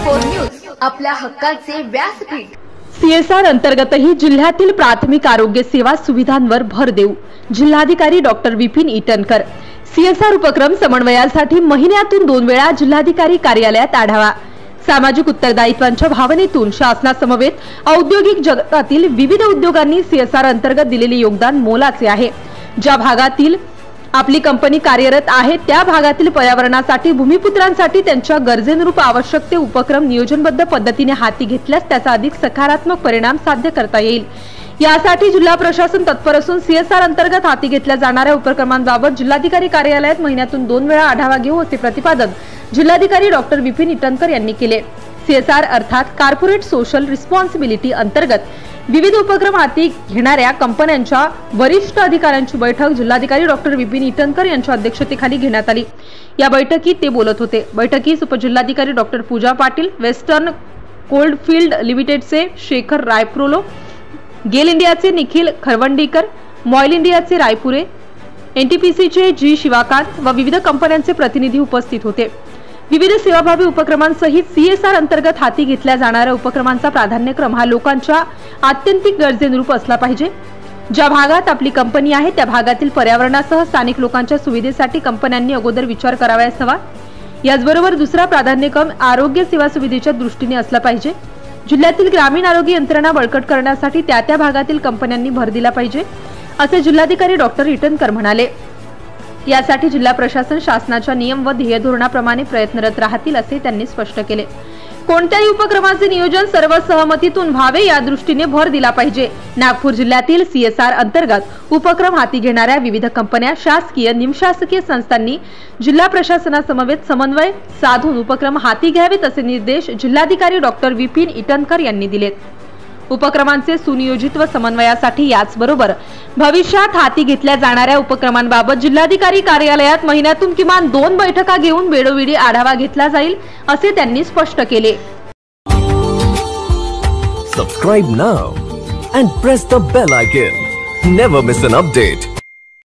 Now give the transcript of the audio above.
24 news आपल्या हक्काचे व्यासपीठ। सीएसआर अंतर्गतही जिल्ह्यातील प्राथमिक आरोग्य सेवा सुविधांवर भर देऊ, जिल्हाधिकारी डॉक्टर विपिन ईटनकर। सीएसआर उपक्रम समन्वयासाठी महिन्यातून 2 वेळा जिल्हाधिकारी कार्यालयात आढावा। सामाजिक उत्तरदायित्वांच्या भावनेतून शासनासमवेत औद्योगिक जगतातील विविध उद्योगांनी सीएसआर अंतर्गत दिलेले योगदान मोलाचे आहे। ज्या भागातील आपली कंपनी कार्यरत आहे त्या भागातील पर्यावरणासाठी, भूमिपुत्रांसाठी त्यांच्या गरजेनुरूप आवश्यक ते उपक्रम नियोजनबद्ध पद्धतीने हाती घेतल्यास त्याचा अधिक सकारात्मक परिणाम साध्य करता येईल। यासाठी जिल्हा प्रशासन तत्पर असून सीएसआर अंतर्गत हाती घेतल्या जाणाऱ्या उपक्रमांबाबत जिल्हाधिकारी कार्यालयात महिन्यातून 2 वेळा आढावा घेऊ असे प्रतिपादन जिल्हाधिकारी डॉक्टर विपिन ईटनकर यांनी केले। सीएसआर अर्थात कॉर्पोरेट सोशल रिस्पॉन्सिबिलिटी अंतर्गत विविध उपक्रम हाती घेणाऱ्या कंपन्यांच्या वरिष्ठ अधिकाऱ्यांची बैठक जिल्हाधिकारी डॉक्टर विपिन ईटनकर यांच्या अध्यक्षतेखाली घेण्यात आली। या बैठकीत ते बोलत होते। बैठकीस उपजिल्हाधिकारी डॉक्टर पूजा पाटील, वेस्टर्न कोल्डफील्ड लिमिटेडचे शेखर रायप्रोलो, गेल इंडियाचे निखिल खरवंडीकर, मॉइल इंडियाचे रायपुरे, एनटीपीसीचे जी शिवाकांत व विविध कंपन्यांचे प्रतिनिधी उपस्थित होते। विविध सेवाभावी उपक्रमांसहित सीएसआर अंतर्गत हाती घेतल्या जाणाऱ्या उपक्रमांचा प्राधान्यक्रम हा लोकांच्या आत्यंतिक गरजेनुरूप असला पाहिजे। ज्या भागात आपली कंपनी आहे त्या भागातील पर्यावरणासह स्थानिक लोकांच्या सुविधेसाठी कंपन्यांनी अगोदर विचार करावयास हवा। याचबरोबर दुसरा प्राधान्यक्रम आरोग्य सेवा सुविधेच्या दृष्टीने असला पाहिजे। जिल्ह्यातील ग्रामीण आरोग्य यंत्रणा बळकट करण्यासाठी त्या भागातील कंपन्यांनी भर दिला पाहिजे, असे जिल्हाधिकारी डॉक्टर ईटनकर म्हणाले। यासाठी जिल्हा प्रशासन शासनाच्या नियम व ध्येय धोरणाप्रमाणे प्रयत्नरत राहतील असे त्यांनी स्पष्ट केले। कोणत्याही उपक्रमाचे नियोजन सर्व सहमतीतून व्हावे या दृष्टीने भर दिला पाहिजे। नागपूर जिल्ह्यातील सीएसआर अंतर्गत उपक्रम हाती घेणाऱ्या विविध कंपन्या, शासकीय, निमशासकीय संस्थांनी जिल्हा प्रशासनासमवेत समन्वय साधून उपक्रम हाती घ्यावेत असे निर्देश जिल्हाधिकारी डॉक्टर विपिन ईटनकर यांनी दिलेत। उपक्रमांचे सुनियोजित व समन्वयासाठी याचबरोबर भविष्यात हाती घेतल्या जाणाऱ्या उपक्रमांबाबत जिल्हाधिकारी कार्यालयात महिन्यातून किमान 2 बैठका घेऊन वेळोवेळी आढावा घेतला जाईल असे त्यांनी स्पष्ट केले। Subscribe now and press the bell icon. Never miss an update.